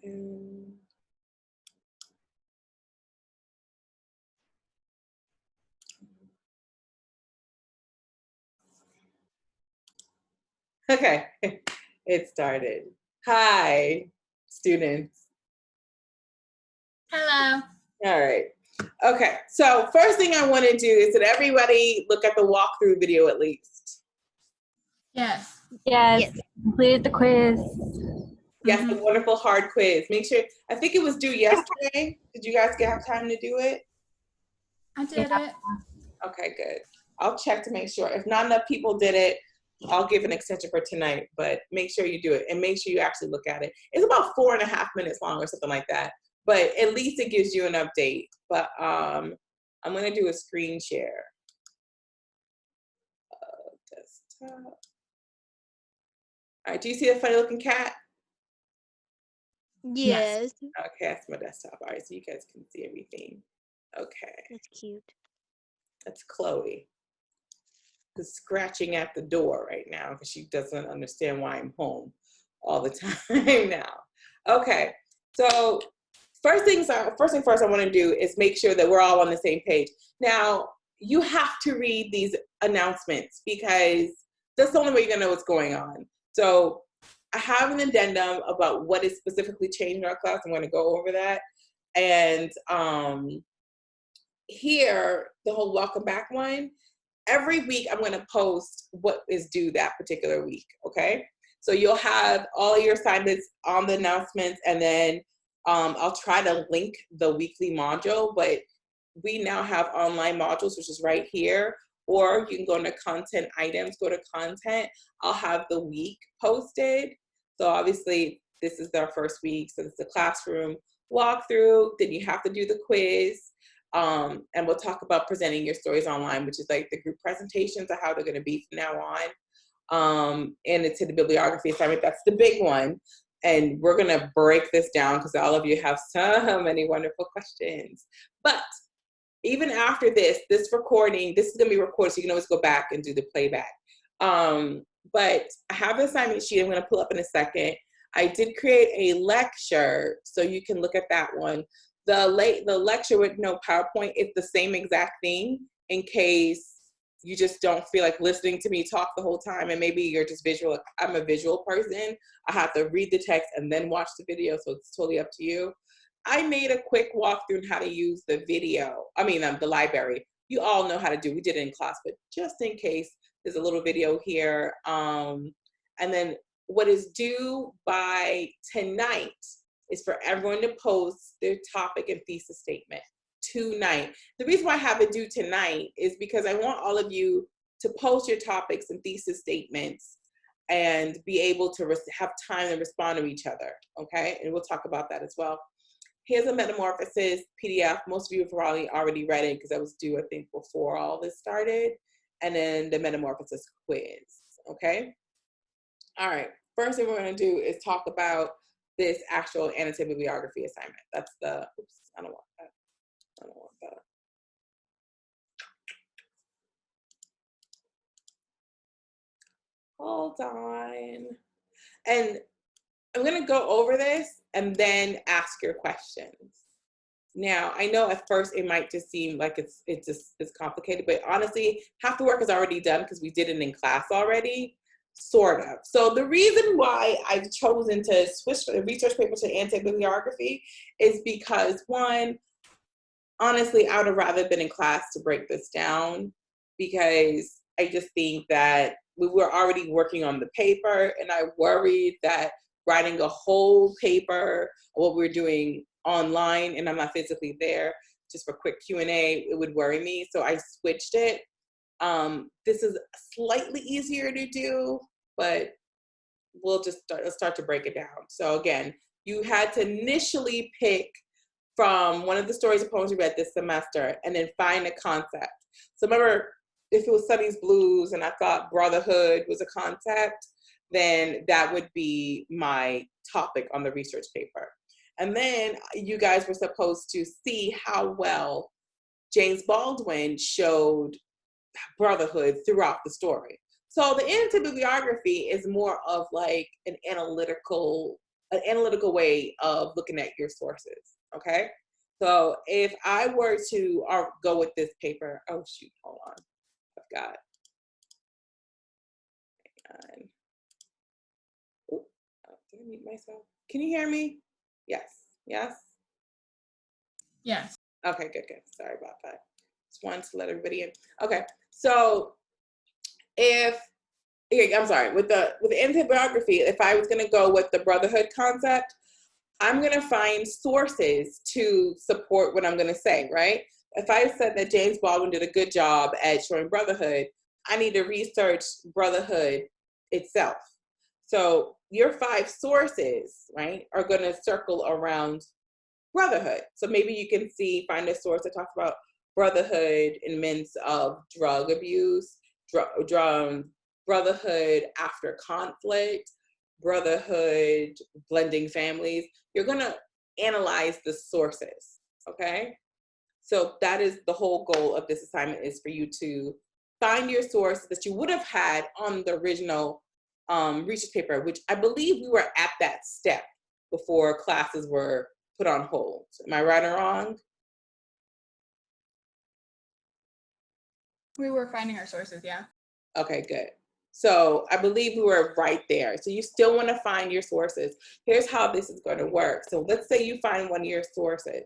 And okay, it started. Hi, students. Hello. All right. Okay, so first thing I want to do is that everybody look at the walkthrough video at least. Yes. Yes. Completed the quiz. Yes, the wonderful hard quiz. Make sure, I think it was due yesterday. Did you guys have time to do it? I did it. Okay, good. I'll check to make sure. If not enough people did it, I'll give an extension for tonight, but make sure you do it and make sure you actually look at it. It's about 4.5 minutes long or something like that, but at least it gives you an update. But I'm gonna do a screen share. Desktop. All right, do you see a funny looking cat? Yes. Okay, that's my desktop. All right, so you guys can see everything. Okay. That's cute. That's Chloe. Who's scratching at the door right now because she doesn't understand why I'm home all the time now. Okay, so first thing first I want to do is make sure that we're all on the same page. Now, you have to read these announcements because that's the only way you're gonna know what's going on. So I have an addendum about what is specifically changed in our class. I'm gonna go over that. And here, the whole welcome back one, every week I'm gonna post what is due that particular week, okay? So you'll have all your assignments on the announcements, and then I'll try to link the weekly module, but we now have online modules, which is right here, or you can go into content items, go to content, I'll have the week posted. So obviously this is our first week, so it's the classroom walkthrough, then you have to do the quiz, and we'll talk about presenting your stories online, which is like the group presentations of how they're gonna be from now on. And it's in the bibliography assignment, that's the big one. And we're gonna break this down because all of you have so many wonderful questions. But even after this recording, this is gonna be recorded, so you can always go back and do the playback. But I have an assignment sheet I'm gonna pull up in a second. I did create a lecture, so you can look at that one. The lecture with no PowerPoint is the same exact thing in case you just don't feel like listening to me talk the whole time and maybe you're just visual. I'm a visual person. I have to read the text and then watch the video, so it's totally up to you. I made a quick walkthrough on how to use the video, the library. You all know how to do, we did it in class, but just in case, there's a little video here. And then what is due by tonight is for everyone to post their topic and thesis statement tonight. The reason why I have it due tonight is because I want all of you to post your topics and thesis statements and be able to have time to respond to each other, okay? And we'll talk about that as well. Here's a Metamorphosis PDF. Most of you have probably already read it because that was due, I think, before all this started. And then the Metamorphosis quiz, okay? All right, first thing we're gonna do is talk about this actual annotated bibliography assignment. That's the, oops, I don't want that. I don't want that. Hold on. And I'm gonna go over this and then ask your questions. Now, I know at first it might just seem like it's complicated, but honestly, half the work is already done because we did it in class already. Sort of. So the reason why I've chosen to switch the research paper to annotated bibliography is because, one, honestly, I would have rather been in class to break this down because I just think that we were already working on the paper and I worried that writing a whole paper, what we're doing online and I'm not physically there, just for quick Q&A, it would worry me. So I switched it. This is slightly easier to do, but we'll just start to break it down. So again, you had to initially pick from one of the stories of poems you read this semester and then find a concept. So remember, if it was Sonny's Blues and I thought brotherhood was a concept, then that would be my topic on the research paper. And then you guys were supposed to see how well James Baldwin showed brotherhood throughout the story. So the annotated bibliography is more of like an analytical an analytical way of looking at your sources, okay? So if I were to go with this paper, oh shoot, hold on, I've got, oh, did I mute myself? Can you hear me? Yes, yes? Yes. Okay, good, good, sorry about that. Just wanted to let everybody in. Okay, so I'm sorry, with the anti-biography, if I was gonna go with the brotherhood concept, I'm gonna find sources to support what I'm gonna say, right? If I said that James Baldwin did a good job at showing brotherhood, I need to research brotherhood itself. So your 5 sources, right, are gonna circle around brotherhood. So maybe you can find a source that talks about brotherhood in midst of drug abuse, brotherhood after conflict, brotherhood blending families. You're gonna analyze the sources, okay? So that is the whole goal of this assignment, is for you to find your source that you would have had on the original research paper, which I believe we were at that step before classes were put on hold. Am I right or wrong? We were finding our sources, yeah. Okay, good. So I believe we were right there. So you still want to find your sources. Here's how this is going to work. So let's say you find one of your sources.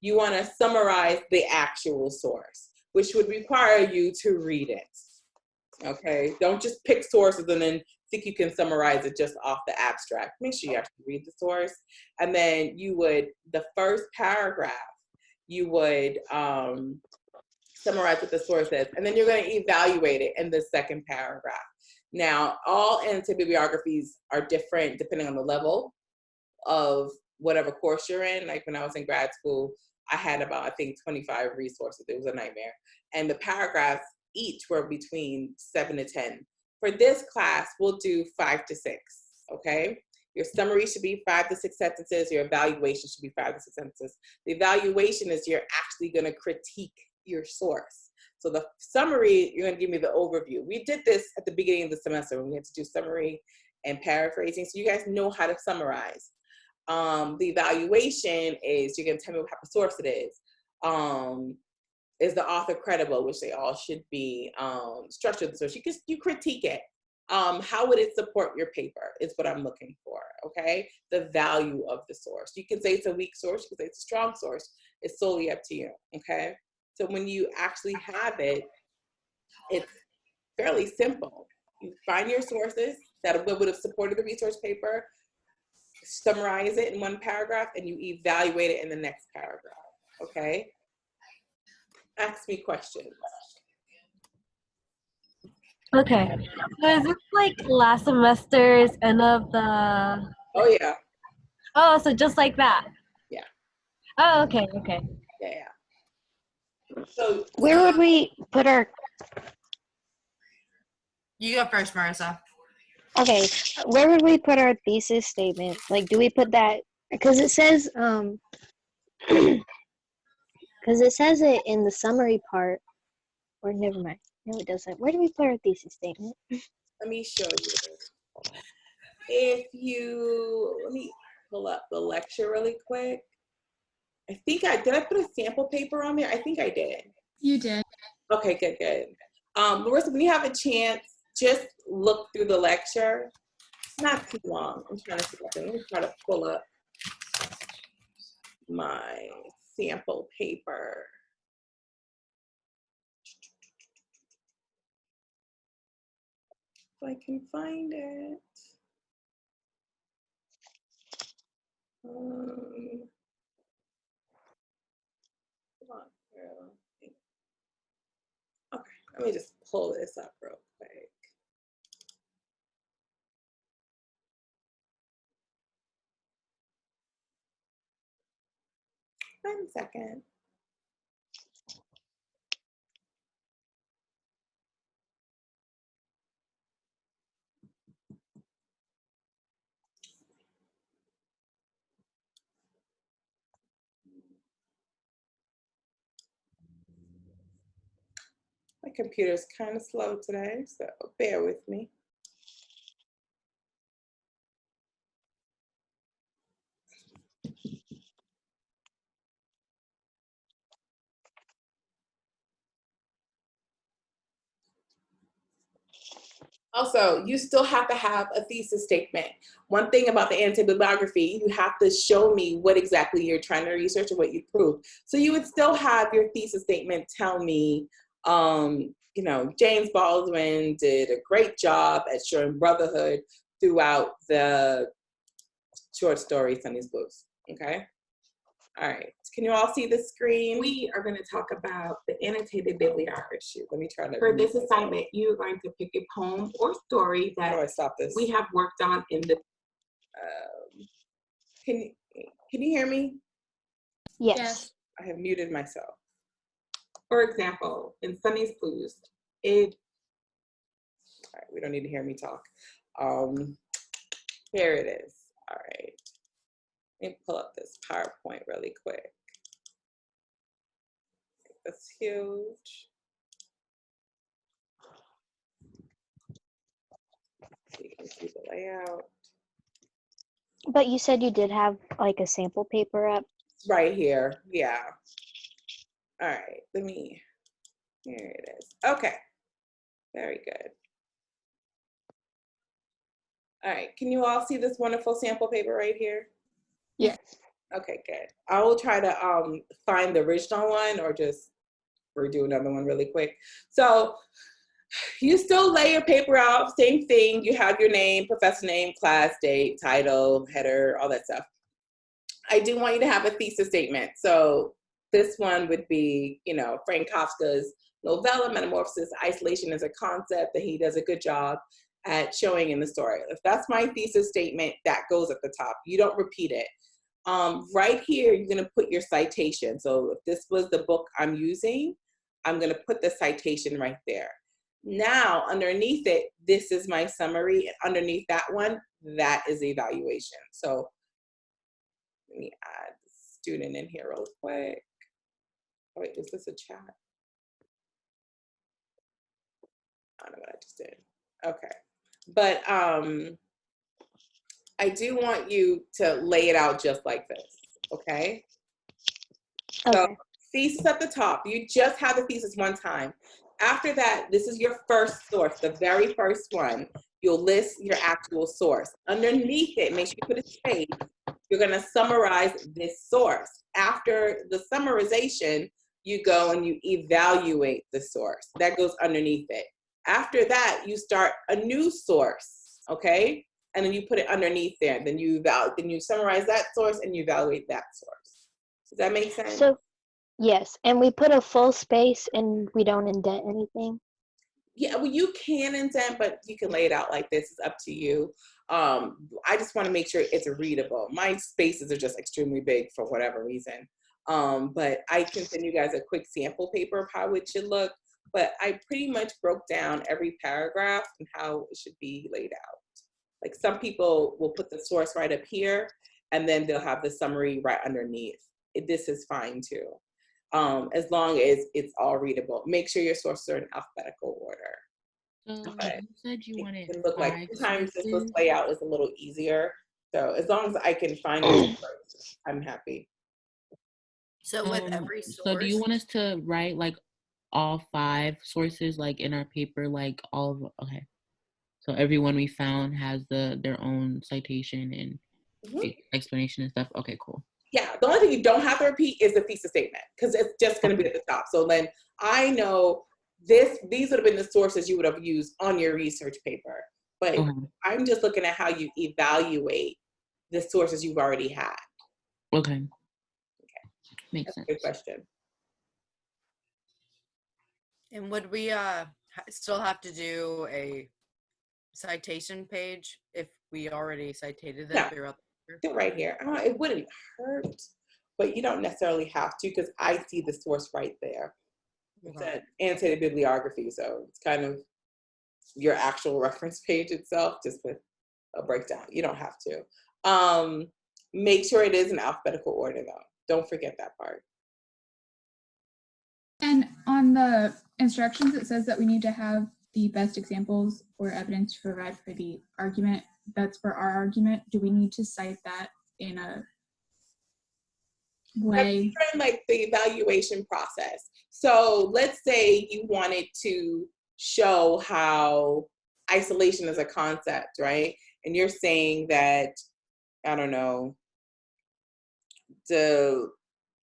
You want to summarize the actual source, which would require you to read it. Okay, don't just pick sources and then think you can summarize it just off the abstract. Make sure you actually read the source. And then you would, the first paragraph, you would summarize what the source says, and then you're going to evaluate it in the second paragraph. Now, all anti-bibliographies are different depending on the level of whatever course you're in. Like when I was in grad school, I had about, I think, 25 resources. It was a nightmare. And the paragraphs each were between 7 to 10. For this class, we'll do 5 to 6, okay? Your summary should be 5 to 6 sentences. Your evaluation should be 5 to 6 sentences. The evaluation is you're actually going to critique your source. So the summary, you're going to give me the overview. We did this at the beginning of the semester when we had to do summary and paraphrasing, so you guys know how to summarize. The evaluation is you're going to tell me what type of source it is. Is the author credible, which they all should be. Structure of the source, you critique it. How would it support your paper is what I'm looking for, okay? The value of the source. You can say it's a weak source, you can say it's a strong source. It's solely up to you, okay? So when you actually have it, it's fairly simple. You find your sources that would have supported the research paper, summarize it in one paragraph, and you evaluate it in the next paragraph, okay? Ask me questions. Okay. So is this like last semester's end of the? Oh yeah. Oh, so just like that. Yeah. Oh, okay, okay. Yeah. So where would we put our? You go first, Marissa. Okay, where would we put our thesis statement? Like, do we put that? Because it says because it says it in the summary part. Or never mind. No, it doesn't. Where do we put our thesis statement? let me show you. Let me pull up the lecture really quick. Did I put a sample paper on there? I think I did. You did. Okay, good. Marissa, when you have a chance, just look through the lecture. It's not too long. I'm trying to see if I can, let me try to pull up my sample paper. If I can find it. Okay, let me just pull this up real quick. One second. My computer's kind of slow today, so bear with me. Also, you still have to have a thesis statement. One thing about the annotated bibliography, you have to show me what exactly you're trying to research and what you prove. So you would still have your thesis statement tell me, you know, James Baldwin did a great job at showing brotherhood throughout the short story Sunny's Blues. Okay. All right. Can you all see the screen? We are going to talk about the annotated bibliography. Let me try to. For this assignment, you're going to pick a poem or story that we have worked on in the. Can you hear me? Yes. Yes. I have muted myself. For example, in Sunny's Blues, all right, we don't need to hear me talk. Here it is. All right. Let me pull up this PowerPoint really quick. That's huge. So you can see the layout. But you said you did have like a sample paper up. Right here, yeah. All right, here it is. Okay, very good. All right, can you all see this wonderful sample paper right here? Yes. Okay, good. I will try to find the original one or just redo another one really quick. So you still lay your paper out, same thing. You have your name, professor name, class, date, title, header, all that stuff. I do want you to have a thesis statement. So this one would be, you know, Frank Kafka's novella, Metamorphosis, isolation is a concept that he does a good job at showing in the story. If that's my thesis statement, that goes at the top. You don't repeat it. Right here, you're gonna put your citation. So if this was the book I'm using, I'm gonna put the citation right there. Now, underneath it, this is my summary. And underneath that one, that is the evaluation. So let me add the student in here real quick. Oh, wait, is this a chat? I don't know what I just did. Okay. But I do want you to lay it out just like this, okay? So thesis at the top, you just have the thesis one time. After that, this is your first source, the very first one. You'll list your actual source. Underneath it, make sure you put a space. You're gonna summarize this source. After the summarization, you go and you evaluate the source. That goes underneath it. After that, you start a new source, okay? And then you put it underneath there. Then you summarize that source and you evaluate that source. Does that make sense? So, yes, and we put a full space and we don't indent anything. Yeah, well, you can indent, but you can lay it out like this. It's up to you. I just want to make sure it's readable. My spaces are just extremely big for whatever reason. But I can send you guys a quick sample paper of how it should look. But I pretty much broke down every paragraph and how it should be laid out. Like some people will put the source right up here, and then they'll have the summary right underneath. This is fine too. As long as it's all readable. Make sure your sources are in alphabetical order. So But you said you wanted it can look like 5 sometimes this sources. layout is a little easier. So as long as I can find it first, I'm happy. So with every source. So do you want us to write like all 5 sources like in our paper, like all of, okay. So everyone we found has their own citation and explanation and stuff. Okay, cool. Yeah, the only thing you don't have to repeat is the thesis statement because it's just going to be at the top. So then I know these would have been the sources you would have used on your research paper. But I'm just looking at how you evaluate the sources you've already had. Okay. Makes sense. Good question. And would we still have to do a citation page if we already cited them throughout the paper? Right here. It wouldn't hurt, but you don't necessarily have to because I see the source right there. It's an annotated bibliography, so it's kind of your actual reference page itself, just with a breakdown. You don't have to. Make sure it is in alphabetical order, though. Don't forget that part. And on the instructions, it says that we need to have the best examples or evidence to provide for the argument. That's for our argument. Do we need to cite that in a way? That's like the evaluation process. So let's say you wanted to show how isolation as a concept, right? And you're saying that, I don't know, the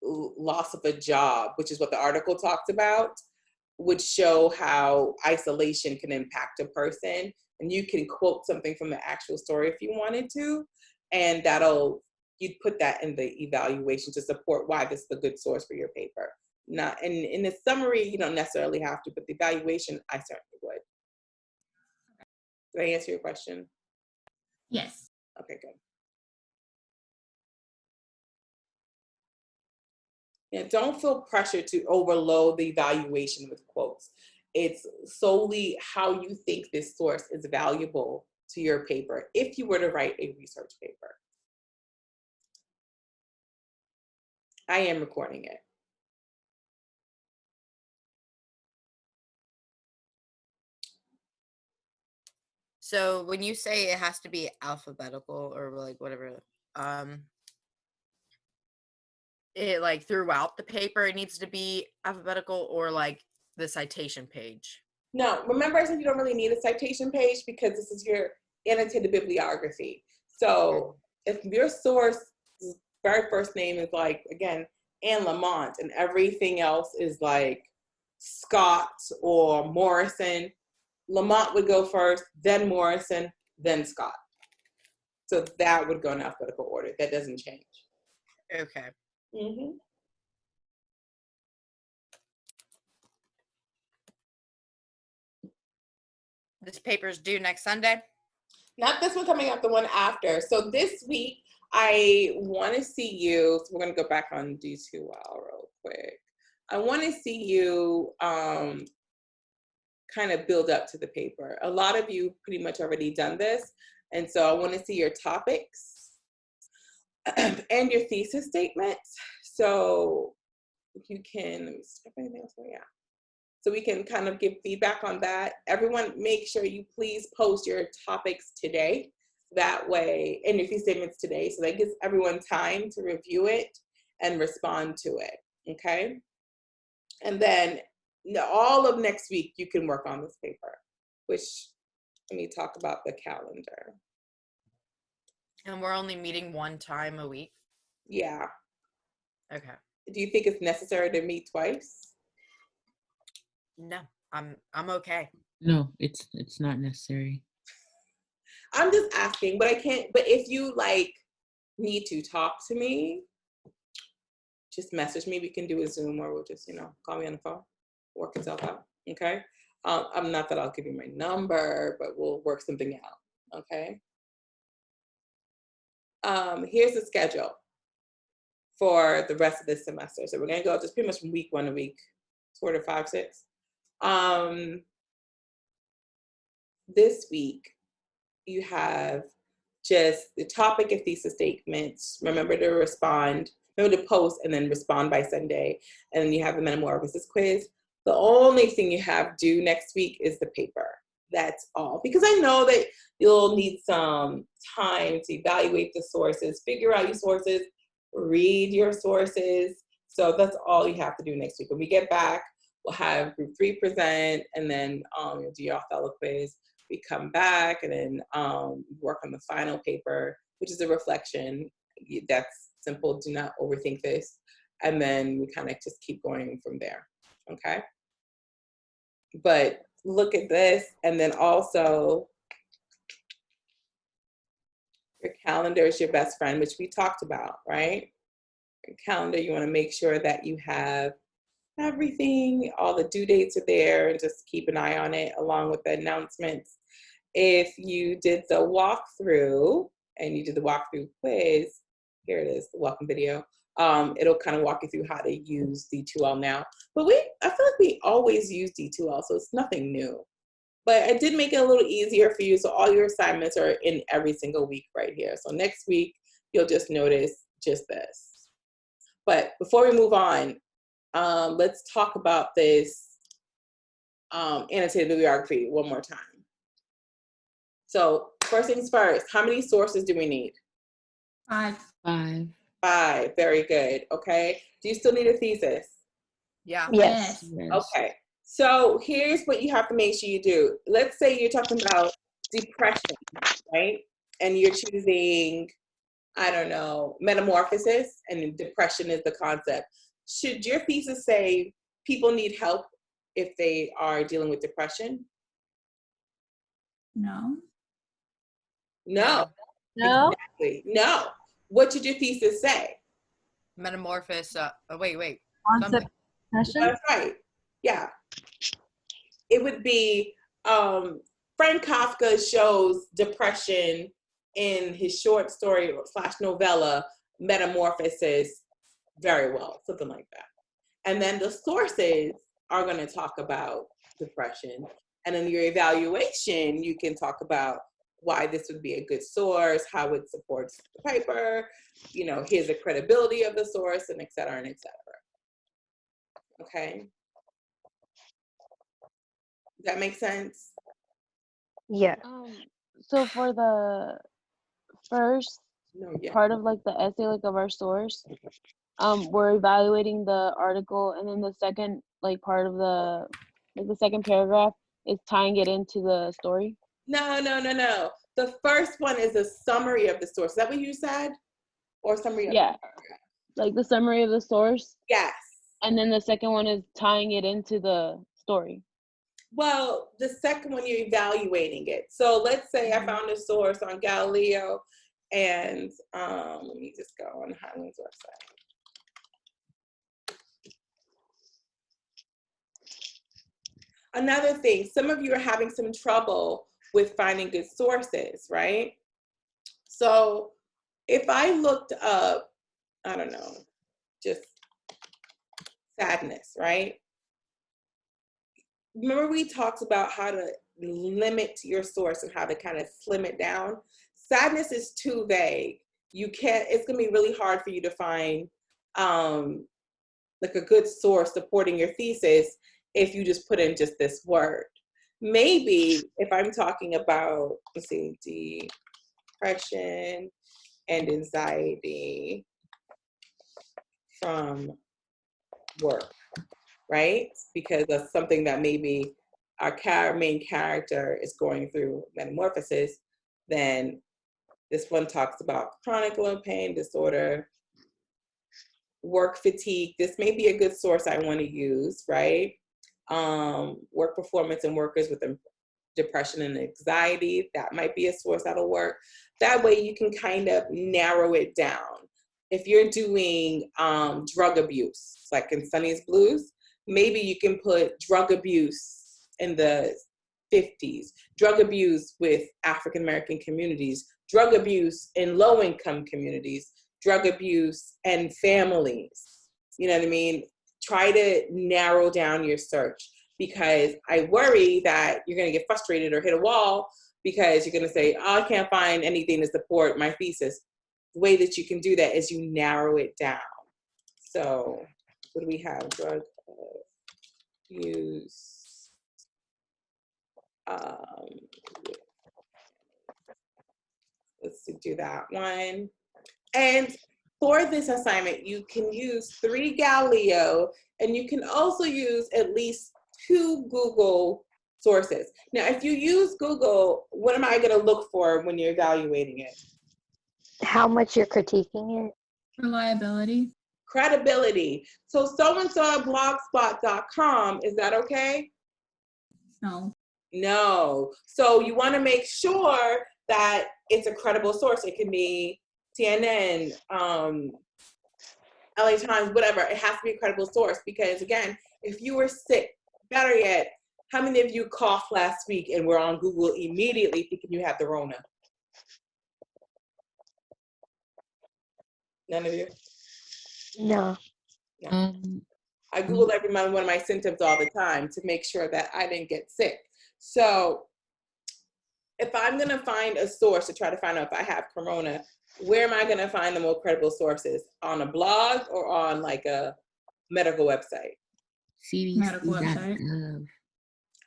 loss of a job, which is what the article talked about, would show how isolation can impact a person. And you can quote something from the actual story if you wanted to, and you'd put that in the evaluation to support why this is a good source for your paper. Not in the summary, you don't necessarily have to, but the evaluation, I certainly would. Did I answer your question? Yes. Okay, good. Yeah, don't feel pressure to overload the evaluation with quotes. It's solely how you think this source is valuable to your paper if you were to write a research paper. I am recording it. So when you say it has to be alphabetical or like whatever, it like throughout the paper it needs to be alphabetical, or like the citation page? No, remember I said you don't really need a citation page because this is your annotated bibliography. So if your source's very first name is like, again, Anne Lamont, and everything else is like Scott or Morrison, Lamont would go first, then Morrison, then Scott. So that would go in alphabetical order. That doesn't change. Okay. Mm-hmm. This paper's due next Sunday? Not this one coming up, the one after. So this week, I want to see you. So we're going to go back on D2L real quick. I want to see you kind of build up to the paper. A lot of you pretty much already done this. And so I want to see your topics and your thesis statements. So if you can, let me step anything else. Yeah. So we can kind of give feedback on that. Everyone, make sure you please post your topics today. That way, and your thesis statements today. So that gives everyone time to review it and respond to it, okay? And then all of next week, you can work on this paper, which, let me talk about the calendar. And we're only meeting one time a week? Yeah. Okay. Do you think it's necessary to meet twice? No, I'm okay. No, it's not necessary. I'm just asking, but I can't, but if you like need to talk to me, just message me. We can do a Zoom, or we'll just, call me on the phone, work itself out, okay? I'm not that I'll give you my number, but we'll work something out, okay? Here's the schedule for the rest of this semester. So we're gonna go just pretty much from week 1 to week 4 to 5, 6. This week, you have just the topic and thesis statements. Remember to post and then respond by Sunday. And then you have the metamorphosis quiz. The only thing you have due next week is the paper. That's all. Because I know that you'll need some time to evaluate the sources, figure out your sources, read your sources. So that's all you have to do next week. When we get back, we'll have group 3 present, and then you'll do your Othello quiz. We come back and then work on the final paper, which is a reflection. That's simple. Do not overthink this. And then we kind of just keep going from there. Okay. But look at this. And then also, your calendar is your best friend, which we talked about, right? Your calendar, you want to make sure that you have everything, all the due dates are there, and just keep an eye on it along with the announcements. If you did the walkthrough and you did the walkthrough quiz, here it is, the welcome video. It'll kind of walk you through how to use D2L now. But I feel like we always use D2L, so it's nothing new. But I did make it a little easier for you, so all your assignments are in every single week right here. So next week, you'll just notice just this. But before we move on, let's talk about this annotated bibliography one more time. So first things first, how many sources do we need? 5. 5, very good, okay. Do you still need a thesis? Yeah. Yes. Yes. Okay, So here's what you have to make sure you do. Let's say you're talking about depression, right? And you're choosing, I don't know, metamorphosis, and depression is the concept. Should your thesis say people need help if they are dealing with depression? No. No. No? Exactly. No. What should your thesis say? Metamorphosis. Wait. Concept Something. depression? That's right. Yeah. It would be Frank Kafka shows depression in his short story / novella Metamorphosis very well, something like that. And then the sources are going to talk about depression. And in your evaluation, you can talk about why this would be a good source, how it supports the paper, you know, here's the credibility of the source, and et cetera, and et cetera. Okay? Does that make sense? Yeah. So for the first No, yeah. part of like the essay, like of our source, we're evaluating the article, and then the second like part of the second paragraph is tying it into the story. No. The first one is a summary of the source. Is that what you said? Or summary of Yeah, like the summary of the source, Yes. and then the second one is tying it into the story. Well, the second one, you're evaluating it. So let's say I found a source on Galileo, and let me just go on Highland's website. Another thing, some of you are having some trouble with finding good sources, right? So if I looked up, I don't know, just sadness, right? Remember we talked about how to limit your source and how to kind of slim it down? Sadness is too vague. You can't, it's gonna be really hard for you to find like a good source supporting your thesis if you just put in just this word. Maybe if I'm talking about, let's see, depression and anxiety from work, right? Because that's something that maybe our main character is going through metamorphosis, then this one talks about chronic low pain disorder, work fatigue. This may be a good source I want to use, right? Work performance in workers with depression and anxiety. That might be a source that'll work. That way you can kind of narrow it down. If you're doing drug abuse, like in Sunny's Blues, maybe you can put drug abuse in the 50s, drug abuse with African American communities, drug abuse in low-income communities, drug abuse and families. You know what I mean? Try to narrow down your search, because I worry that you're going to get frustrated or hit a wall because you're going to say, oh, I can't find anything to support my thesis. The way that you can do that is you narrow it down. So what do we have? Drug abuse. Let's do that one. And for this assignment, you can use 3 Galileo, and you can also use at least 2 Google sources. Now, if you use Google, what am I going to look for when you're evaluating it? How much you're critiquing it? Reliability. Credibility. So so-and-so blogspot.com, is that okay? No. No. So you want to make sure that it's a credible source. It can be CNN, LA Times, whatever. It has to be a credible source, because again, if you were sick, better yet, how many of you coughed last week and were on Google immediately thinking you had the Rona? None of you? No. I Googled every one of my symptoms all the time to make sure that I didn't get sick. So if I'm going to find a source to try to find out if I have corona, where am I going to find the more credible sources? On a blog or on like a medical website? Medical website.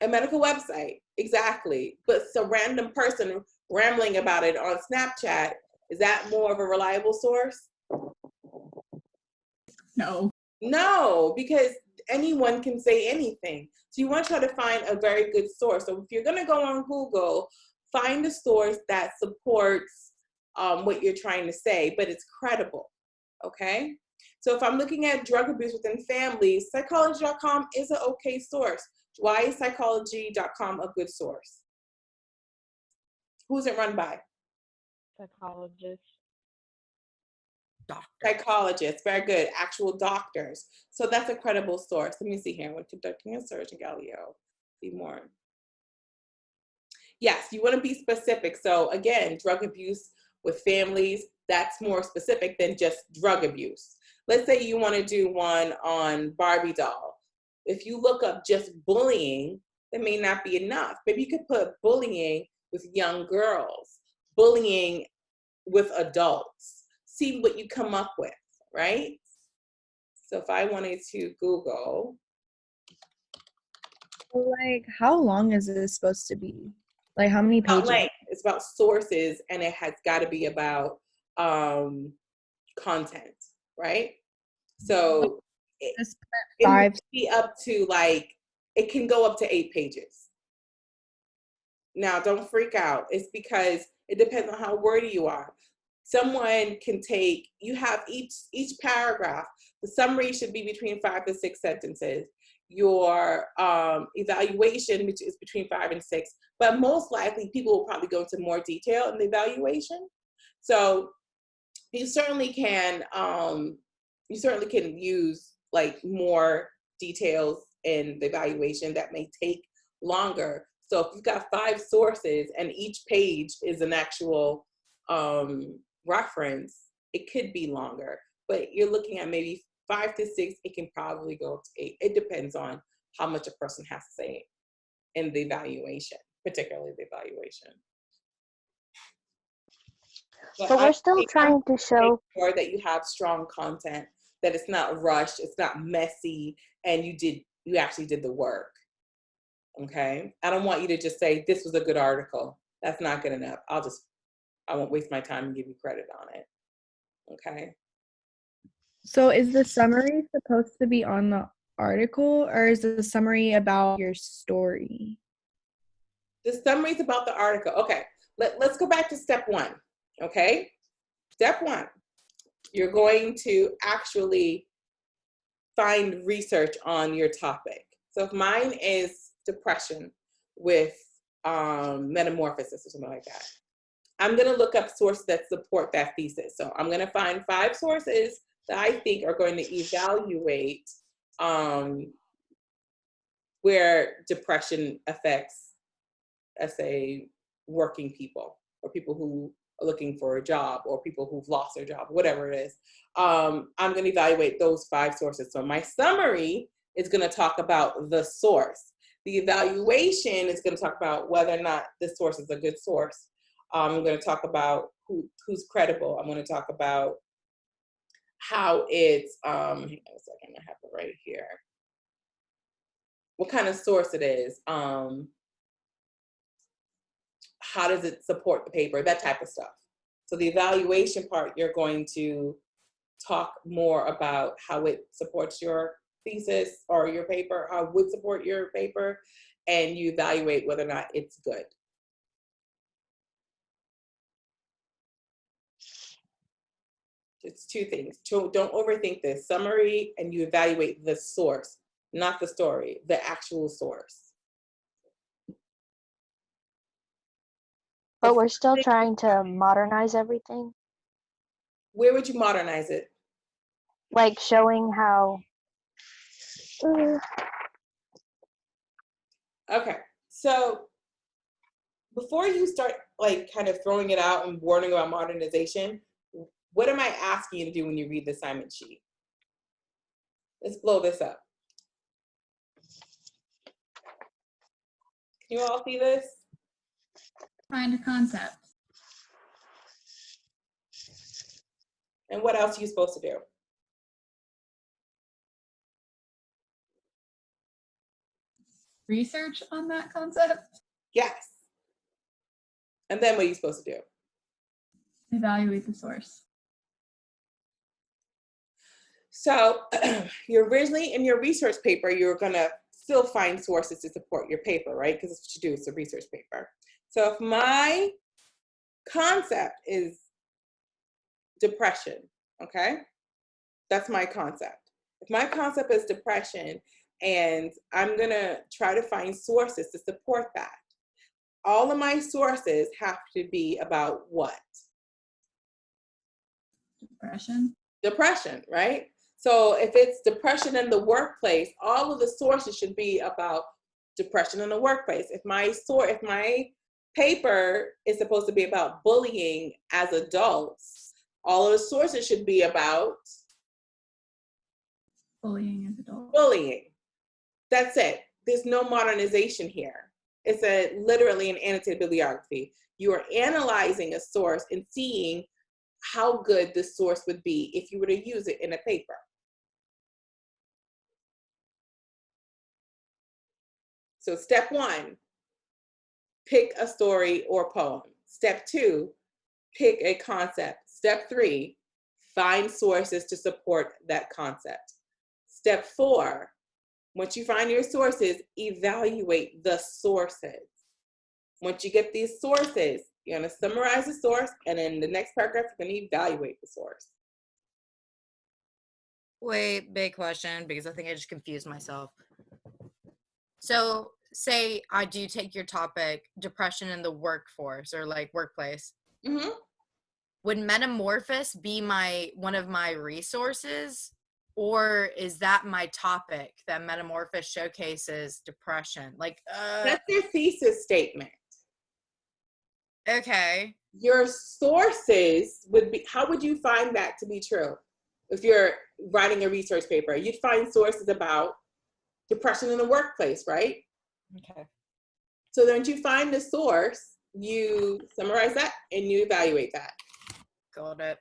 A medical website, exactly. But some random person rambling about it on Snapchat, is that more of a reliable source? No. No, because anyone can say anything. So you want to try to find a very good source. So if you're going to go on Google, find a source that supports what you're trying to say, but it's credible, okay? So if I'm looking at drug abuse within families, psychology.com is an okay source. Why is psychology.com a good source? Who's it run by? Psychologist. Doctor. Psychologists, very good. Actual doctors. So that's a credible source. Let me see here. When conducting a search in Galileo, be more. Yes, you want to be specific. So again, drug abuse with families, that's more specific than just drug abuse. Let's say you want to do one on Barbie doll. If you look up just bullying, that may not be enough. Maybe you could put bullying with young girls, bullying with adults. See what you come up with, right? So if I wanted to Google. Like, how long is this supposed to be? Like, how many pages? Length. It's about sources, and it has got to be about content, right? So it can be up to it can go up to 8 pages. Now, don't freak out. It's because it depends on how wordy you are. Someone can take, you have each paragraph, the summary should be between 5 to 6 sentences. Your evaluation, which is between 5 and 6, but most likely people will probably go into more detail in the evaluation. So you certainly can use more details in the evaluation that may take longer. So if you've got 5 sources and each page is an actual reference, it could be longer, but you're looking at maybe 5 to 6, it can probably go up to 8. It depends on how much a person has to say in the evaluation, particularly the evaluation. But we're still trying to show sure that you have strong content, that it's not rushed, it's not messy, and you actually did the work. Okay? I don't want you to just say, this was a good article. That's not good enough. I won't waste my time and give you credit on it. Okay? So is the summary supposed to be on the article, or is the summary about your story? The summary is about the article. Okay, let's go back to step 1. Okay? Step 1, you're going to actually find research on your topic. So if mine is depression with metamorphosis or something like that, I'm going to look up sources that support that thesis. So I'm going to find 5 sources that I think are going to evaluate where depression affects, let's say, working people or people who are looking for a job or people who've lost their job, whatever it is. I'm going to evaluate those 5 sources. So my summary is going to talk about the source. The evaluation is going to talk about whether or not this source is a good source. I'm going to talk about who's credible. I'm going to talk about how it's, hang on a second, I have it right here. What kind of source it is. How does it support the paper? That type of stuff. So the evaluation part, you're going to talk more about how it supports your thesis or your paper, how it would support your paper, and you evaluate whether or not it's good. It's 2 things. Don't overthink this. Summary, and you evaluate the source, not the story, the actual source. But we're still trying to modernize everything. Where would you modernize it? Like showing how. Okay, so before you start kind of throwing it out and warning about modernization, what am I asking you to do when you read the assignment sheet? Let's blow this up. Can you all see this? Find a concept. And what else are you supposed to do? Research on that concept. Yes. And then what are you supposed to do? Evaluate the source. So you're originally in your research paper, you're gonna still find sources to support your paper, right? Because that's what you do, it's a research paper. So if my concept is depression, okay? That's my concept. If my concept is depression and I'm gonna try to find sources to support that, all of my sources have to be about what? Depression. Depression, right? So if it's depression in the workplace, all of the sources should be about depression in the workplace. If my paper is supposed to be about bullying as adults, all of the sources should be about Bullying as adults. bullying. That's it. There's no modernization here. It's literally an annotated bibliography. You are analyzing a source and seeing how good the source would be if you were to use it in a paper. So step 1, pick a story or poem. Step 2, pick a concept. Step 3, find sources to support that concept. Step 4, once you find your sources, evaluate the sources. Once you get these sources, you're going to summarize the source, and in the next paragraph, you're going to evaluate the source. Wait, big question, because I think I just confused myself. So say I do take your topic, depression in the workforce or like workplace. Mm-hmm. Would Metamorphosis be one of my resources? Or is that my topic that Metamorphosis showcases depression? That's your thesis statement. Okay. Your sources would be, how would you find that to be true? If you're writing a research paper, you'd find sources about depression in the workplace, right? Okay. So then once you find the source, you summarize that and you evaluate that. Got it.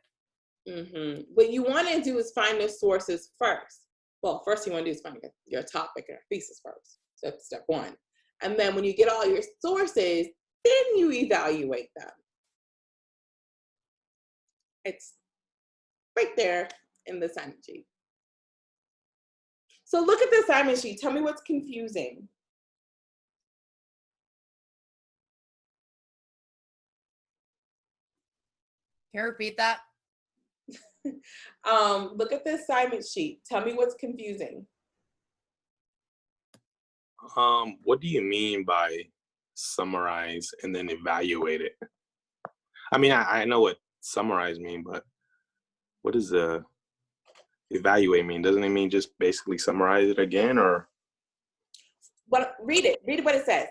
Mm-hmm. What you want to do is find the sources first. Well, first you want to do is find your topic and thesis first. So that's step 1. And then when you get all your sources, then you evaluate them. It's right there in the assignment sheet. So look at the assignment sheet. Tell me what's confusing. Can you repeat that? Look at the assignment sheet. Tell me what's confusing. What do you mean by summarize and then evaluate it? I mean, I know what summarize mean, but what does the evaluate mean? Doesn't it mean just basically summarize it again, or? Well, read it. Read what it says.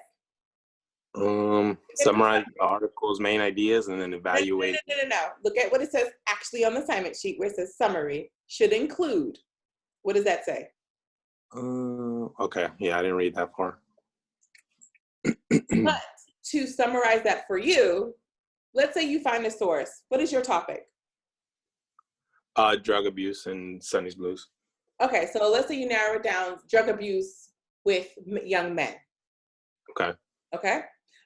Summarize the article's main ideas and then evaluate. No. Look at what it says actually on the assignment sheet where it says summary should include. What does that say? Okay. Yeah, I didn't read that far. But to summarize that for you, let's say you find a source. What is your topic? Drug abuse and Sonny's Blues. Okay, so let's say you narrow it down, drug abuse with young men. Okay. Okay?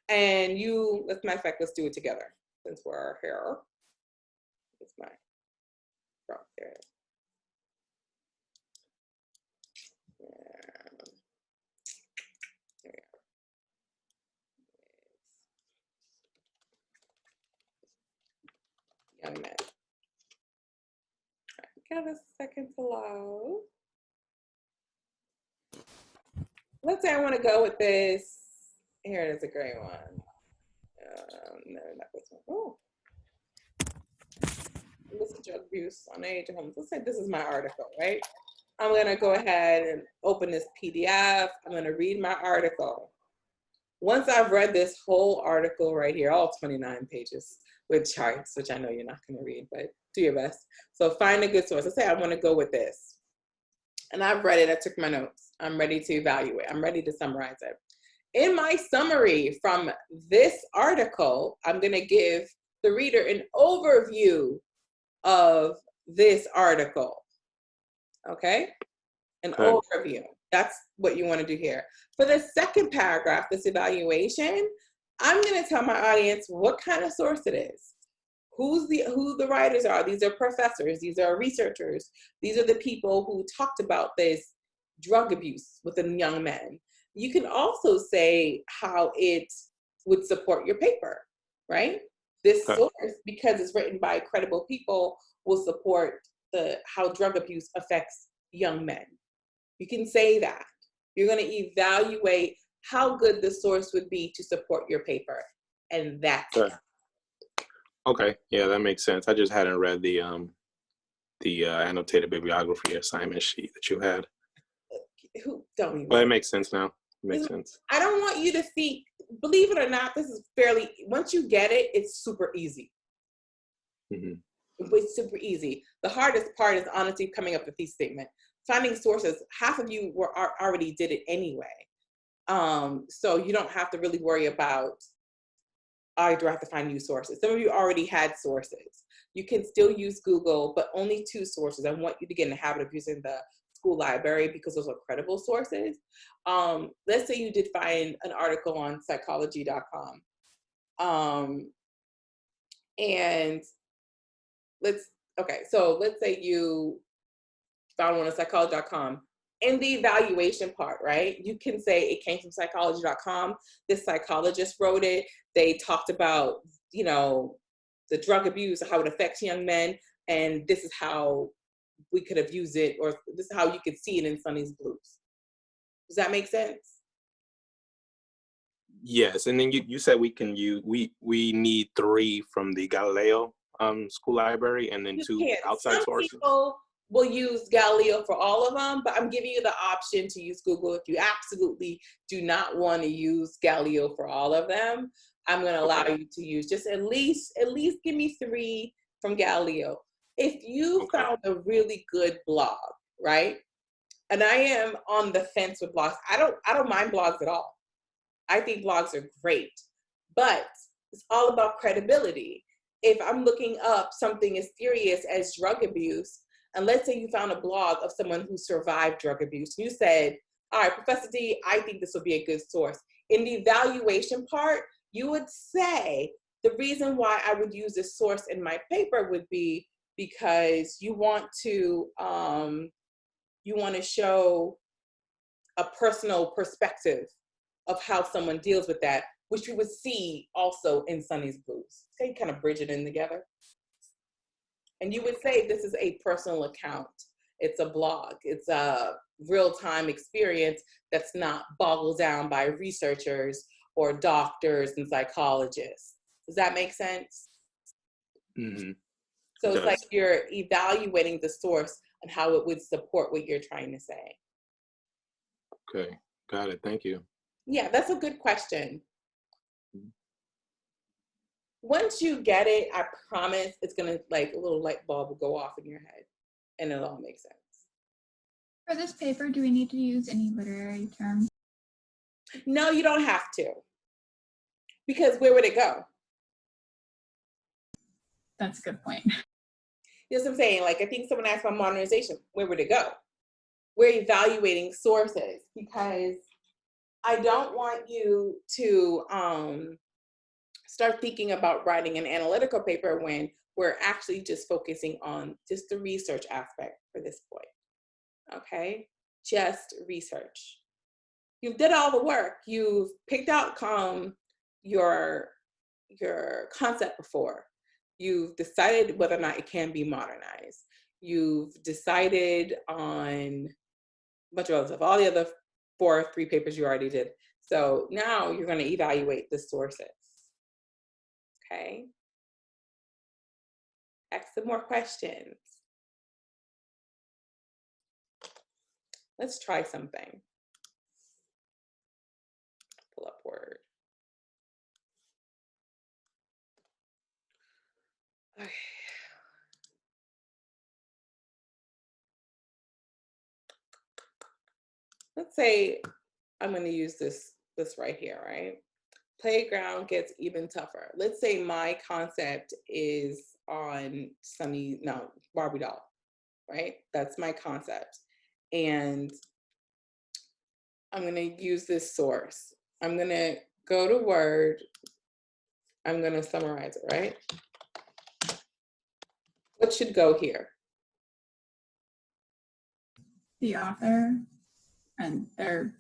And you, matter of fact, let's do it together since we're here. It's my front there. Young men. Give us a second to load. Let's say I want to go with this. Here it is, a great one. No, not this one. Oh. This is drug abuse on age of homes. Let's say this is my article, right? I'm going to go ahead and open this PDF. I'm going to read my article. Once I've read this whole article right here, all 29 pages with charts, which I know you're not going to read, but do your best. So find a good source. Let's say I want to go with this. And I've read it. I took my notes. I'm ready to evaluate. I'm ready to summarize it. In my summary from this article, I'm going to give the reader an overview of this article. Okay? An overview. That's what you want to do here. For the second paragraph, this evaluation, I'm going to tell my audience what kind of source it is. who the writers are. These are professors, these are researchers, these are the people who talked about this drug abuse within young men. You can also say how it would support your paper, right? This Okay. source, because it's written by credible people, will support how drug abuse affects young men. You can say that. You're going to evaluate how good the source would be to support your paper. And that's it. Okay, yeah, that makes sense. I just hadn't read the annotated bibliography assignment sheet that you had. Don't even. But it makes sense now. It makes sense. I don't want you to think, believe it or not, this is fairly, once you get it, it's super easy. Mm-hmm. It's super easy. The hardest part is honestly coming up with these statement. Finding sources, half of you already did it anyway. So you don't have to really worry about, I do have to find new sources. Some of you already had sources. You can still use Google, but only 2 sources. I want you to get in the habit of using the school library because those are credible sources. Let's say you did find an article on psychology.com. And let's say you found one on psychology.com. In the evaluation part, right? You can say it came from psychology.com. This psychologist wrote it. They talked about, the drug abuse, how it affects young men, and this is how we could have used it, or this is how you could see it in Sonny's Blues. Does that make sense? Yes, and then you said we can use, we need 3 from the Galileo school library, and then 2 outside sources. Some people will use Galileo for all of them, but I'm giving you the option to use Google. If you absolutely do not want to use Galileo for all of them, I'm going to allow you to use just at least give me 3 from Galileo. If you found a really good blog, right? And I am on the fence with blogs. I don't mind blogs at all. I think blogs are great, but it's all about credibility. If I'm looking up something as serious as drug abuse, and let's say you found a blog of someone who survived drug abuse, you said, all right, Professor D, I think this would be a good source. In the evaluation part, you would say, the reason why I would use this source in my paper would be because you want to show a personal perspective of how someone deals with that, which we would see also in Sonny's Blues. So you kind of bridge it in together. And you would say this is a personal account. It's a blog. It's a real-time experience that's not boggled down by researchers or doctors and psychologists. Does that make sense? Mm-hmm. So it's like you're evaluating the source and how it would support what you're trying to say. Okay, got it. Thank you. Yeah, that's a good question. Once you get it, I promise it's gonna, like, a little light bulb will go off in your head and it'll all make sense. For this paper, do we need to use any literary terms? No, you don't have to. Because where would it go? That's a good point. You know what I'm saying? Like, I think someone asked about modernization. Where would it go? We're evaluating sources because I don't want you to start thinking about writing an analytical paper when we're actually just focusing on just the research aspect for this point. Okay? Just research. You did all the work. You've picked out your concept before. You've decided whether or not it can be modernized. You've decided on a bunch of other stuff, all the other 3 papers you already did. So now you're going to evaluate the sources. Okay? Ask some more questions. Let's try something. Pull up Word. Okay. Let's say I'm going to use this right here, right? Playground gets even tougher. Let's say my concept is on Barbie doll, right? That's my concept. And I'm going to use this source. I'm going to go to Word. I'm going to summarize it, right? What should go here? The author and their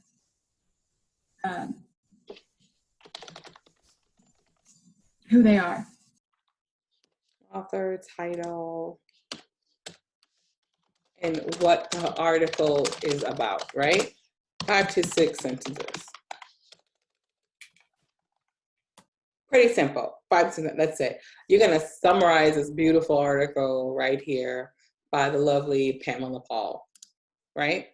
who they are. Author, title, and what the article is about, right? 5 to 6 sentences. Pretty simple. 5 to 6, that's it. You're gonna summarize this beautiful article right here by the lovely Pamela Paul, right?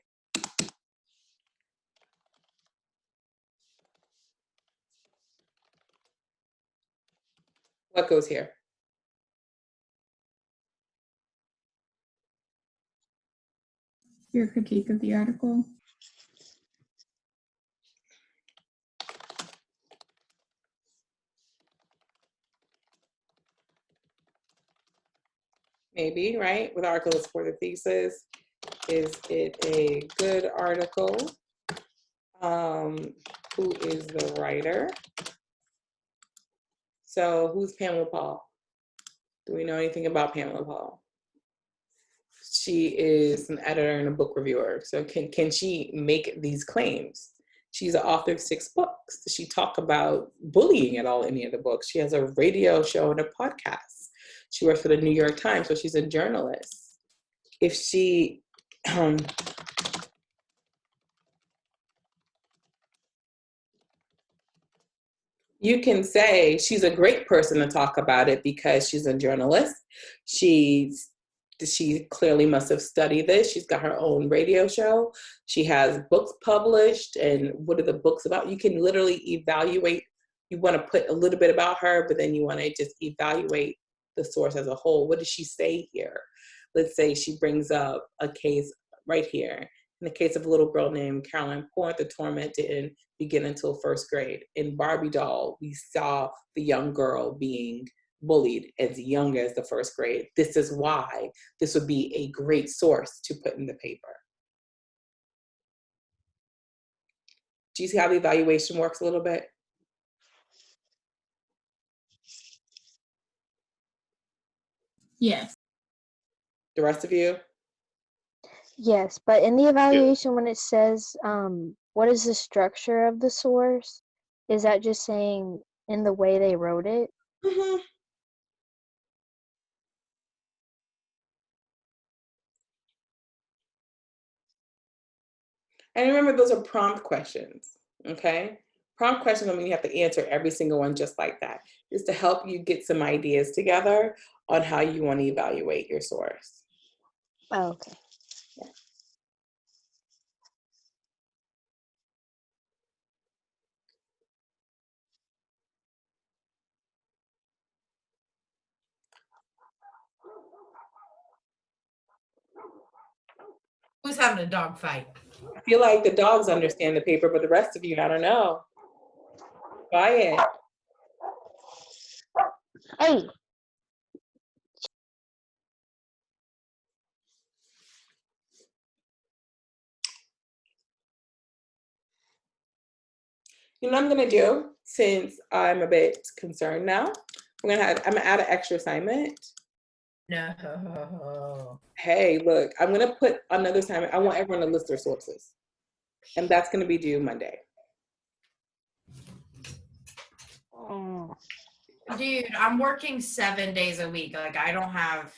What goes here? Your critique of the article. Maybe, right? With article to support the thesis. Is it a good article? Who is the writer? So who's Pamela Paul? Do we know anything about Pamela Paul? She is an editor and a book reviewer. So can she make these claims? She's the author of 6 books. Does she talk about bullying at all in any of the books? She has a radio show and a podcast. She works for the New York Times, so she's a journalist. If she, you can say she's a great person to talk about it because she's a journalist. She clearly must have studied this. She's got her own radio show. She has books published. And what are the books about? You can literally evaluate. You want to put a little bit about her, but then you want to just evaluate the source as a whole. What does she say here? Let's say she brings up a case right here. In the case of a little girl named Caroline Point, the torment didn't begin until 1st grade. In Barbie Doll, we saw the young girl being bullied as young as the 1st grade. This is why this would be a great source to put in the paper. Do you see how the evaluation works a little bit? Yes. The rest of you? Yes, but in the evaluation, when it says, what is the structure of the source? Is that just saying in the way they wrote it? Mm-hmm. And remember, those are prompt questions, okay? Prompt questions don't mean you have to answer every single one just like that. It's to help you get some ideas together on how you want to evaluate your source. Oh, okay. Yeah. Who's having a dog fight? I feel like the dogs understand the paper, but the rest of you, I don't know. Quiet. Hey, You know what I'm gonna do, since I'm a bit concerned now, I'm gonna add an extra assignment. No. Hey, look, I'm gonna put another assignment. I want everyone to list their sources. And that's gonna be due Monday. oh, Dude, I'm working 7 days a week. Like, I don't have.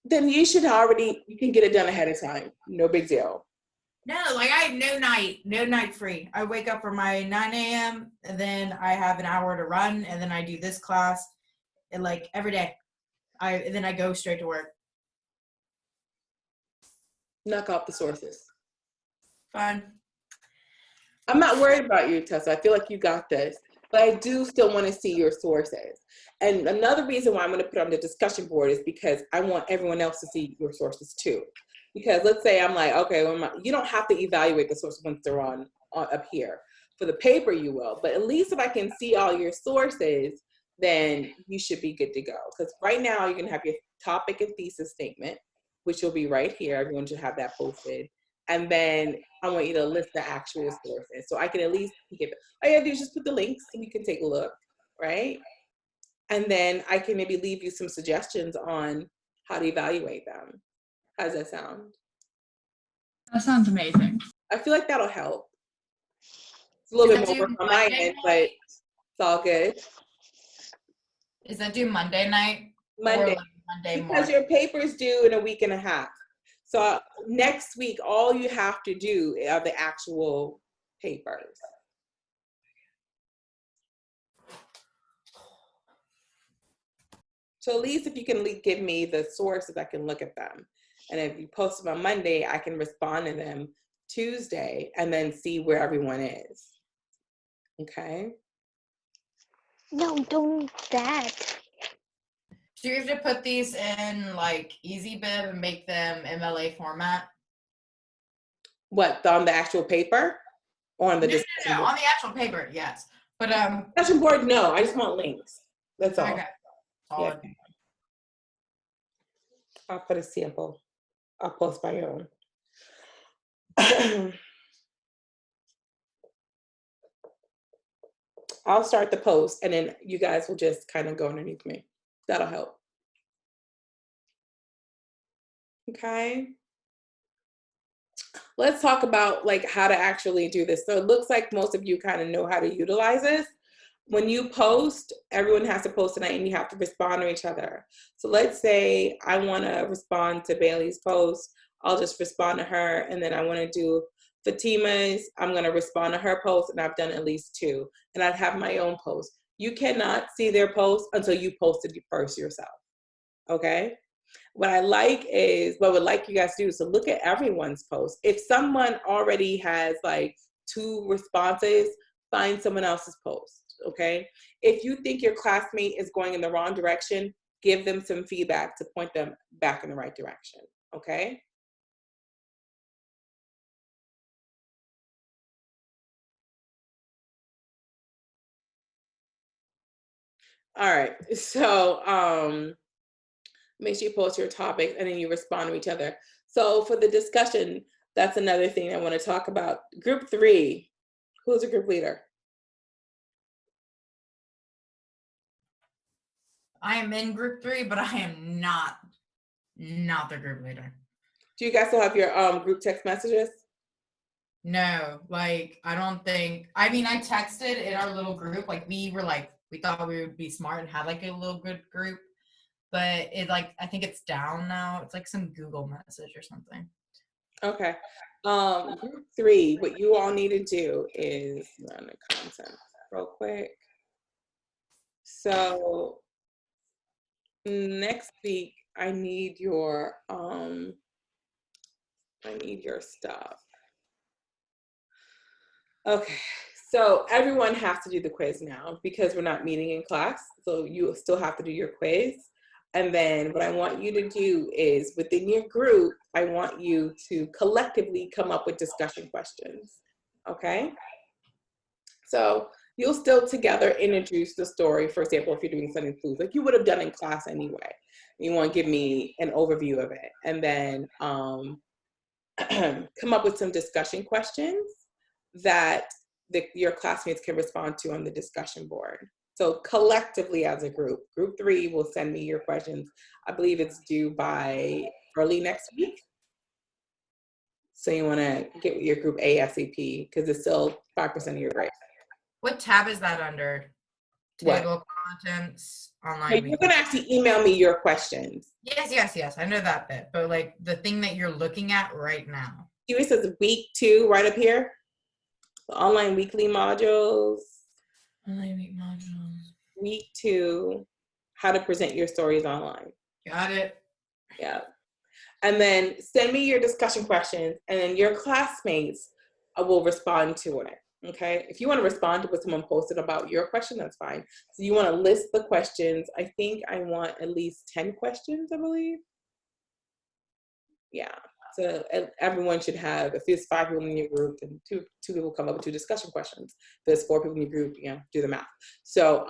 Then you can get it done ahead of time. No big deal. No, like I have no night free. I wake up for my 9 a.m. and then I have an hour to run and then I do this class and like every day. And then I go straight to work. Knock out the sources. Fine. I'm not worried about you, Tessa. I feel like you got this. But I do still want to see your sources. And another reason why I'm going to put it on the discussion board is because I want everyone else to see your sources too. Because let's say I'm like, okay, you don't have to evaluate the sources once they're on up here. For the paper, you will. But at least if I can see all your sources, then you should be good to go. Because right now, you're going to have your topic and thesis statement, which will be right here. Everyone should have that posted. And then I want you to list the actual sources. So I can at least give it. All you have to do is just put the links and you can take a look, right? And then I can maybe leave you some suggestions on how to evaluate them. How does that sound? That sounds amazing. I feel like that'll help. It's a little bit more work on my end, but it's all good. Is that due Monday night? Monday. Or like Monday Because morning? your paper's due in a week and a half. So next week, all you have to do are the actual papers. So at least if you can give me the sources, I can look at them. And if you post them on Monday, I can respond to them Tuesday and then see where everyone is. Okay? No, don't that. Do you have to put these in like EasyBib and make them MLA format? What, on the actual paper? Or on the discussion board? On the actual paper, yes. But discussion board, no, I just want links. That's all. okay. Solid. Yeah. I'll put a sample. I'll post my own. I'll start the post and then you guys will just kind of go underneath me. That'll help. Okay. Let's talk about like how to actually do this. So it looks like most of you kind of know how to utilize this. When you post, everyone has to post tonight and you have to respond to each other. So let's say I want to respond to Bailey's post. I'll just respond to her, and then I want to do Fatima's. I'm going to respond to her post, and I've done at least 2. And I'd have my own post. You cannot see their post until you posted first yourself. Okay? What I like is, what I would like you guys to do is to look at everyone's post. If someone already has like 2 responses, find someone else's post. Okay? If you think your classmate is going in the wrong direction, give them some feedback to point them back in the right direction. Okay? All right, so make sure you post your topics and then you respond to each other. So for the discussion, that's another thing I want to talk about. Group 3, who's a group leader? I am in group 3, but I am not the group leader. Do you guys still have your group text messages? No, like I don't think. I mean, I texted in our little group. Like we thought we would be smart and have like a little good group, but it like I think it's down now. It's like some Google message or something. Okay. Group 3, what you all need to do is run the content real quick. So next week, I need your stuff. Okay, so everyone has to do the quiz now because we're not meeting in class. So you still have to do your quiz. And then what I want you to do is within your group, I want you to collectively come up with discussion questions. Okay? So you'll still together introduce the story. For example, if you're doing Sunday Foods, like you would have done in class anyway. You want to give me an overview of it. And then come up with some discussion questions that your classmates can respond to on the discussion board. So collectively as a group, group 3 will send me your questions. I believe it's due by early next week. So you want to get with your group ASAP because it's still 5% of your grade. What tab is that under? Table contents, online. You're going to actually email me your questions. Yes. I know that bit, but like the thing that you're looking at right now. Here it says week 2 right up here. The online weekly modules. Online week modules. Week 2, how to present your stories online. Got it. Yeah. And then send me your discussion questions and then your classmates will respond to it. Okay. If you want to respond to what someone posted about your question, that's fine. So you want to list the questions. I think I want at least 10 questions, I believe. Yeah. So everyone should have, if there's 5 people in your group, then two people come up with 2 discussion questions. If there's 4 people in your group, do the math. So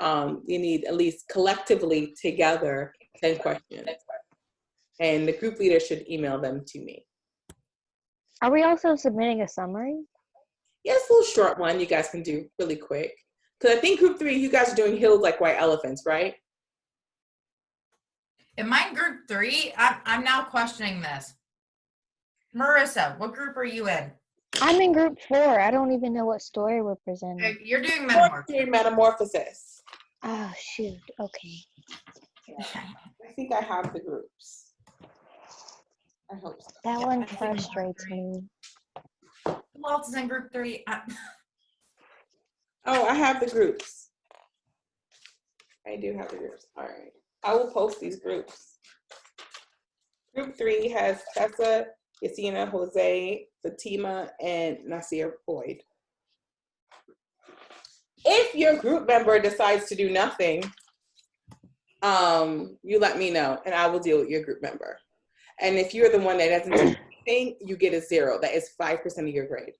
you need at least collectively together 10 questions. And the group leader should email them to me. Are we also submitting a summary? Yeah, it's a little short one you guys can do really quick. Because I think group 3, you guys are doing Hills Like White Elephants, right? Am I in group 3? I'm now questioning this. Marissa, what group are you in? I'm in group 4. I don't even know what story we're presenting. You're doing Fourth metamorphosis. grade metamorphosis. Oh, shoot. Okay. I think I have the groups. I hope so. That Yeah, one I think I'm frustrates three. me. Who else is in group 3? Oh, I have the groups. I do have the groups. All right. I will post these groups. Group 3 has Tessa, Yasina, Jose, Fatima, and Nasir Boyd. If your group member decides to do nothing, you let me know and I will deal with your group member. And if you're the one that doesn't do anything, you get a 0. That is 5% of your grade.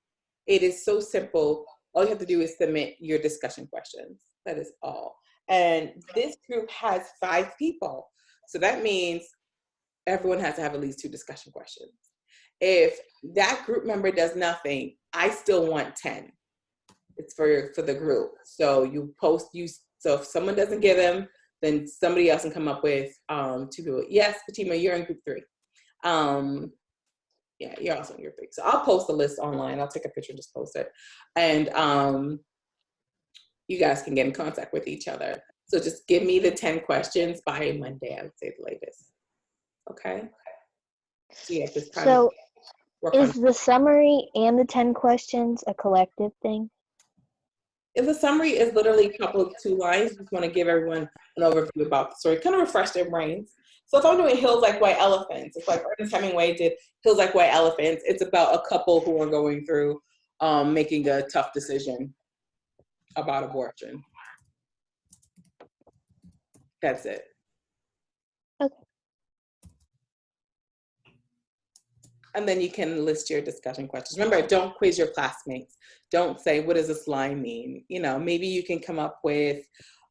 It is so simple. All you have to do is submit your discussion questions. That is all. And this group has 5 people. So that means everyone has to have at least 2 discussion questions. If that group member does nothing, I still want 10. It's for the group. So you post, so if someone doesn't get them, then somebody else can come up with 2 people. Yes, Fatima, you're in group 3. Yeah, you're also in group 3. So I'll post the list online. I'll take a picture, just post it. And you guys can get in contact with each other. So just give me the 10 questions by Monday, I would say the latest. Okay? So yeah, this time. So is the summary and the 10 questions a collective thing? If the summary is literally a couple of 2 lines, just want to give everyone an overview about the story, kind of refresh their brains. So if I'm doing Hills Like White Elephants, it's like Ernest Hemingway did Hills Like White Elephants. It's about a couple who are going through making a tough decision about abortion. That's it. Okay. And then you can list your discussion questions. Remember, don't quiz your classmates. Don't say, what does this line mean? You know, maybe you can come up with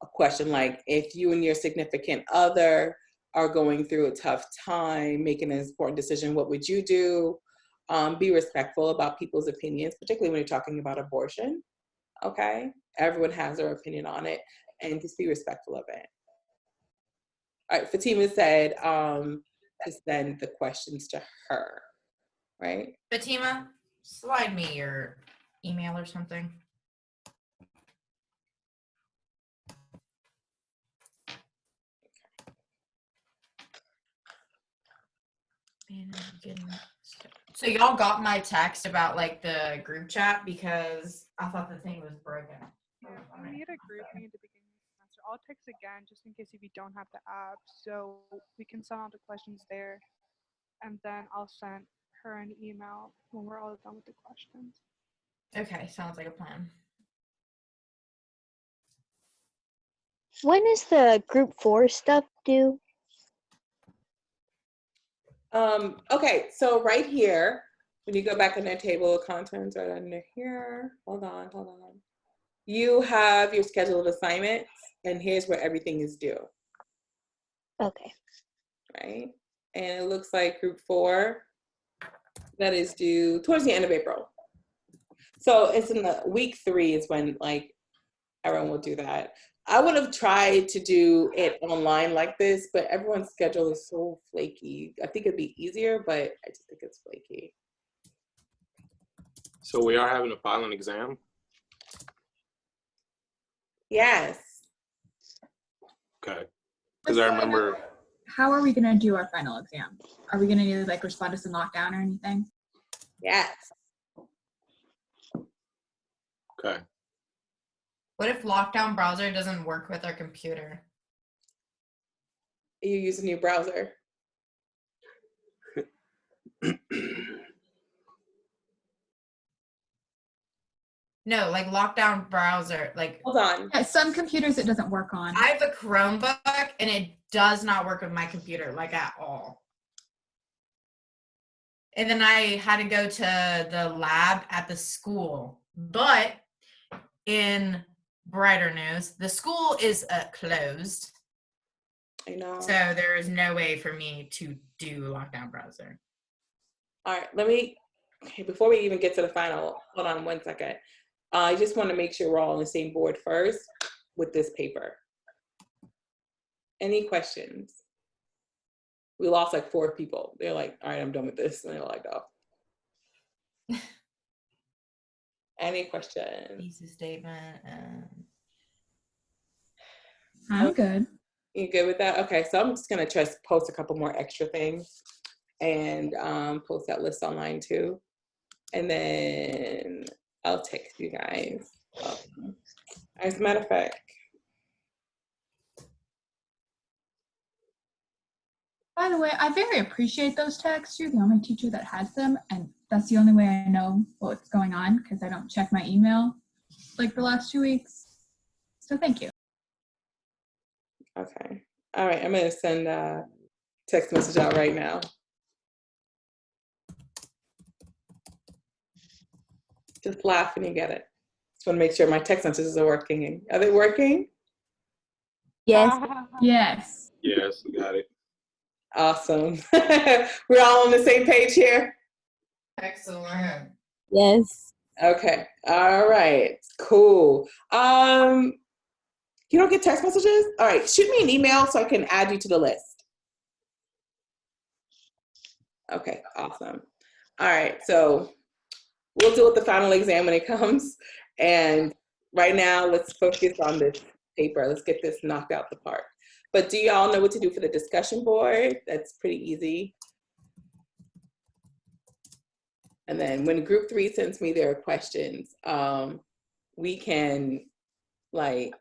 a question like, if you and your significant other are going through a tough time, making an important decision, what would you do? Be respectful about people's opinions, particularly when you're talking about abortion, okay? Everyone has their opinion on it, and just be respectful of it. All right, Fatima said to send the questions to her. Right? Fatima, slide me your email or something. So y'all got my text about like the group chat because I thought the thing was broken. We need a group meeting at the beginning of the semester. I'll text again just in case if you don't have the app, so we can send out the questions there, and then I'll send her an email when we're all done with the questions. Okay, sounds like a plan. When is the group 4 stuff due? Okay, so right here, when you go back in their table of contents right under here, hold on. You have your scheduled assignments, and here's where everything is due. Okay. Right? And it looks like group 4, that is due towards the end of April. So it's in the week 3 is when like everyone will do that. I would have tried to do it online like this, but everyone's schedule is so flaky. I think it'd be easier, but I just think it's flaky. So we are having a final exam? Yes. Okay. Because I remember. How are we going to do our final exam? Are we going to do like respond to some lockdown or anything? Yes. Okay. What if Lockdown browser doesn't work with our computer? You use a new browser. No, like Lockdown browser, like. Hold on. Yeah, some computers it doesn't work on. I have a Chromebook and it does not work with my computer, like at all. And then I had to go to the lab at the school. But in brighter news, the school is closed. I know. So there is no way for me to do Lockdown browser. All right, okay, before we even get to the final, hold on 1 second. I just want to make sure we're all on the same board first with this paper. Any questions? We lost like 4 people. They're like, all right, I'm done with this. And they're like, oh. Any questions? Thesis statement. I'm good. You good with that? Okay, so I'm just gonna try to post a couple more extra things and post that list online too. And then I'll text you guys. As a matter of fact, By the way, I very appreciate those texts. You're the only teacher that has them, and that's the only way I know what's going on because I don't check my email like the last 2 weeks. So thank you. okay. All right, I'm gonna send a text message out right now. Just laugh when you get it. Just want to make sure my text messages are working. Are they working? Yes. Yes. Yes, got it. Awesome. We're all on the same page here? Excellent. Yes. Okay. All right. Cool. You don't get text messages? All right. Shoot me an email so I can add you to the list. Okay. Awesome. All right. So we'll deal with the final exam when it comes. And right now, let's focus on this paper. Let's get this knocked out the park. But do y'all know what to do for the discussion board? That's pretty easy. And then when group 3 sends me their questions, we can, like,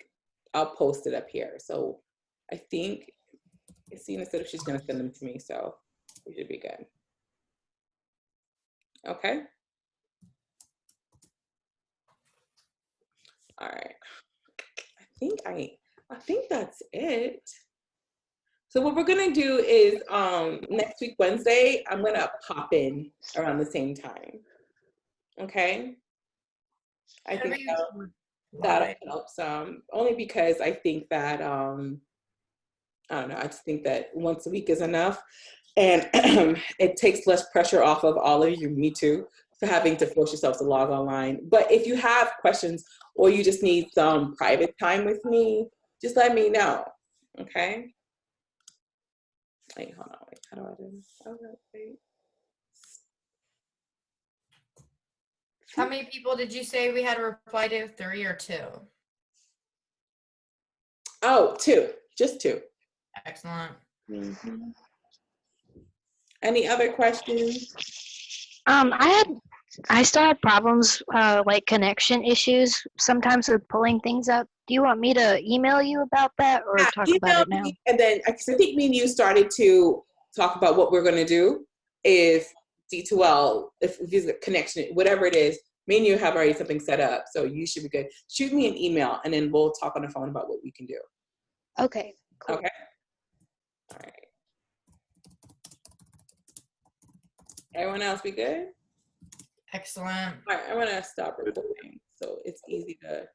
I'll post it up here. So I think, Sina said she's gonna send them to me, so we should be good. Okay. All right. I think that's it. So what we're gonna do is next week, Wednesday, I'm gonna pop in around the same time. Okay. I think that'll help some, only because I think that, I don't know, I just think that once a week is enough. And it takes less pressure off of all of you, me too, for having to force yourselves to log online. But if you have questions or you just need some private time with me, just let me know, okay? Wait, hold on, wait, how do I do this? Oh, wait. How many people did you say we had to reply to? 3 or 2? Oh, 2, just 2. Excellent. Mm-hmm. Any other questions? I still had problems, like connection issues sometimes with pulling things up. Do you want me to email you about that or talk about it now? And then, I think me and you started to talk about what we're gonna do if D2L, if there's a connection, whatever it is, me and you have already something set up, so you should be good. Shoot me an email and then we'll talk on the phone about what we can do. Okay, cool. Okay. All right. Everyone else be good? Excellent. All right, I'm gonna stop recording so it's easy to